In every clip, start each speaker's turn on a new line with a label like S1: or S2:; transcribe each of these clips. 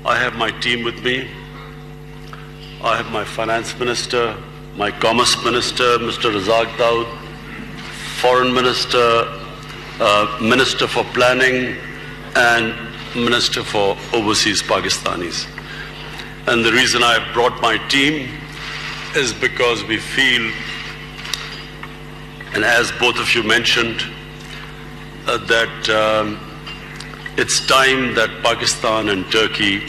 S1: I have my team with me. I have my finance minister, my commerce minister, Mr. Razak Daud, foreign minister, minister for planning, and minister for overseas Pakistanis. And the reason I have brought my team is because we feel, and as both of you mentioned, that it's time that Pakistan and Turkey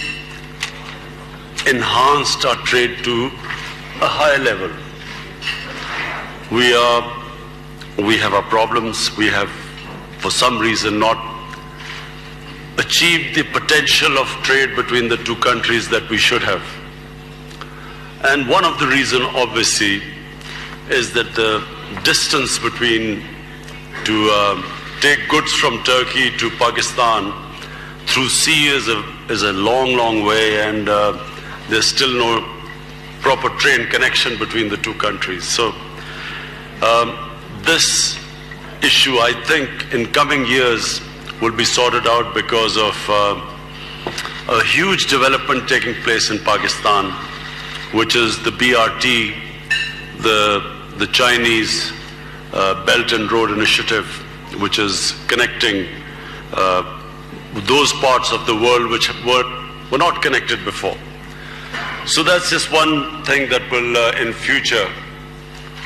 S1: enhanced our trade to a higher level. We have our problems. We have, for some reason, not achieved the potential of trade between the two countries that we should have. And one of the reasons, obviously, is that the distance between to take goods from Turkey to Pakistan through sea is a long, long way, and there's still no proper train connection between the two countries. So this issue, I think, in coming years will be sorted out because of a huge development taking place in Pakistan, which is the BRT, the Chinese Belt and Road Initiative, which is connecting those parts of the world which were not connected before. So that's just one thing that will, in future,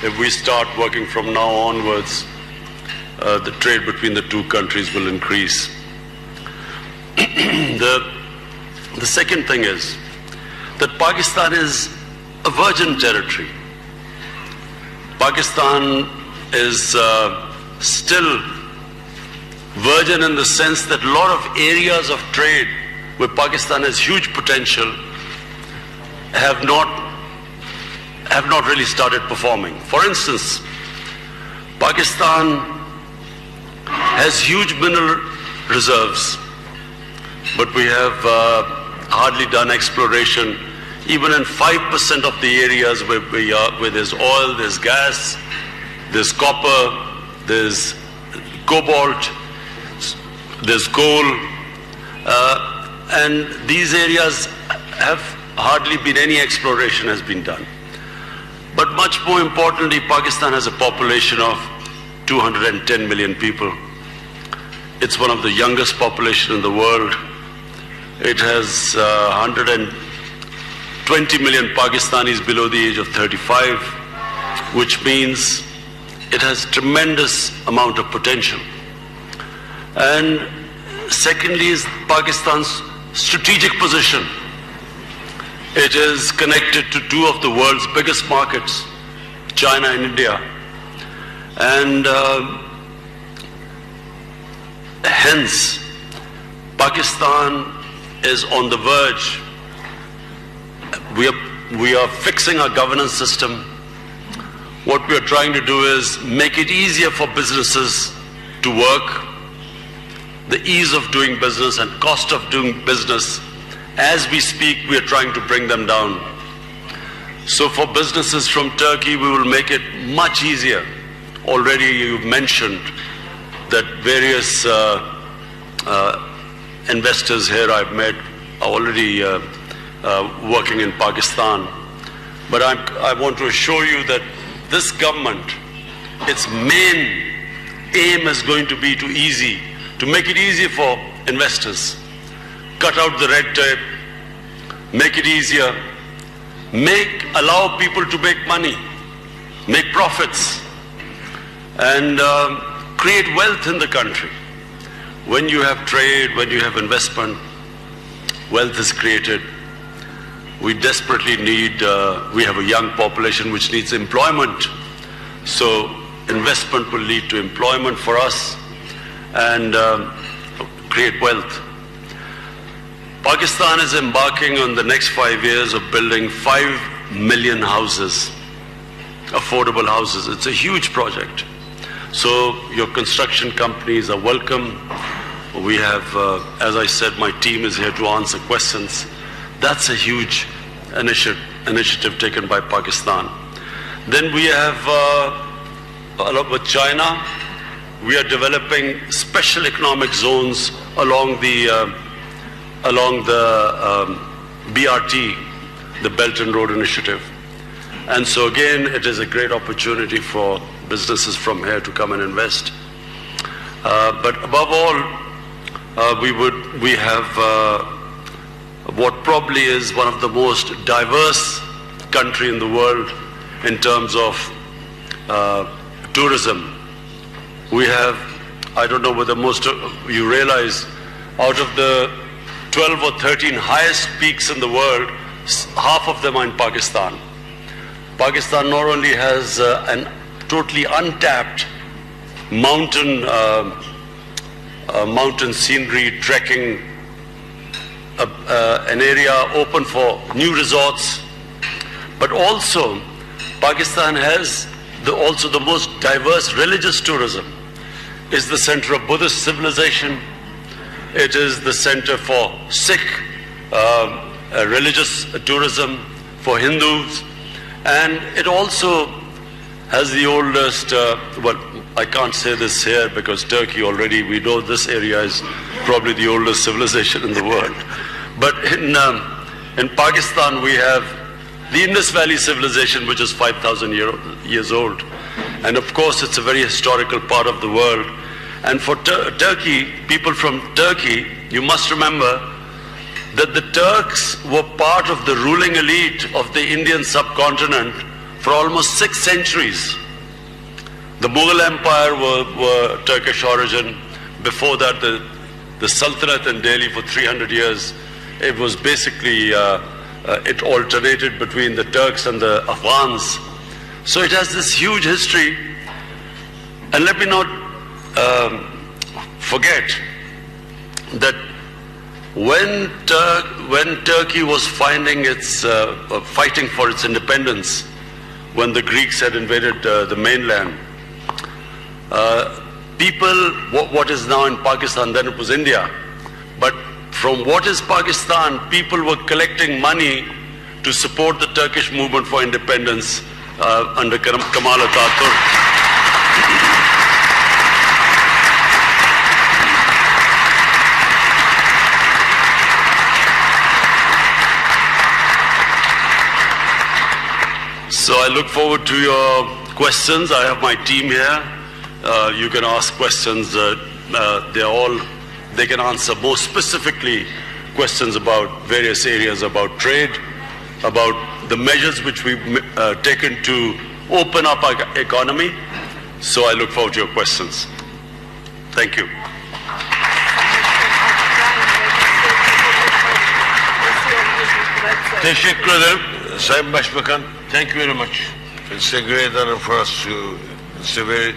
S1: if we start working from now onwards, the trade between the two countries will increase. The second thing is that Pakistan is a virgin territory. Pakistan is still virgin in the sense that a lot of areas of trade where Pakistan has huge potential have not really started performing. For instance, Pakistan has huge mineral reserves, but we have hardly done exploration even in 5% of the areas where there's oil, there's gas, there's copper, there's cobalt, there's coal, and these areas have hardly been any exploration has been done. But much more importantly, Pakistan has a population of 210 million people. It's one of the youngest population in the world. It has 120 million Pakistanis below the age of 35, which means it has tremendous amount of potential. And secondly is Pakistan's strategic position. It is connected to two of the world's biggest markets, China and India. And hence, Pakistan is on the verge. We are fixing our governance system. What we are trying to do is make it easier for businesses to work. The ease of doing business and cost of doing business, as we speak, we are trying to bring them down. So for businesses from Turkey, we will make it much easier. Already you've mentioned that various investors here I've met are already working in Pakistan. But I want to assure you that this government, its main aim is going to be to make it easy for investors. Cut out the red tape, make it easier, allow people to make money, make profits, and create wealth in the country. When you have trade, when you have investment, wealth is created. We desperately need, we have a young population which needs employment. So investment will lead to employment for us and create wealth. Pakistan is embarking on the next 5 years of building 5 million houses, affordable houses. It's a huge project. So your construction companies are welcome. We have, as I said, my team is here to answer questions. That's a huge initiative taken by Pakistan. Then we have, with China, we are developing special economic zones along the along the BRT, the Belt and Road Initiative. And so again, it is a great opportunity for businesses from here to come and invest. But above all, we have what probably is one of the most diverse country in the world in terms of tourism. We have, I don't know whether most of you realize, out of the 12 or 13 highest peaks in the world, half of them are in Pakistan. Pakistan not only has an totally untapped mountain scenery, trekking, an area open for new resorts, but also Pakistan has also the most diverse religious tourism. It's the center of Buddhist civilization. It is the center for Sikh religious tourism, for Hindus, and it also has the oldest, well, I can't say this here because Turkey already, we know this area is probably the oldest civilization in the world. But in Pakistan we have the Indus Valley civilization, which is 5,000 years old. And of course it's a very historical part of the world. And for Turkey, people from Turkey, you must remember that the Turks were part of the ruling elite of the Indian subcontinent for almost 6 centuries. The Mughal Empire were Turkish origin. Before that, the Sultanate in Delhi for 300 years, it was basically, it alternated between the Turks and the Afghans. So it has this huge history. And let me not forget that when Turkey was fighting for its independence, when the Greeks had invaded the mainland, what is now in Pakistan, then it was India, but from what is Pakistan, people were collecting money to support the Turkish movement for independence under Kemal Atatürk. So I look forward to your questions. I have my team here. You can ask questions. They can answer more specifically questions about various areas, about trade, about the measures which we've taken to open up our economy. So I look forward to your questions. Thank you.
S2: Teşekkür ederim Sayın Başbakan. Thank you very much. It's a great honor for us to, it's a very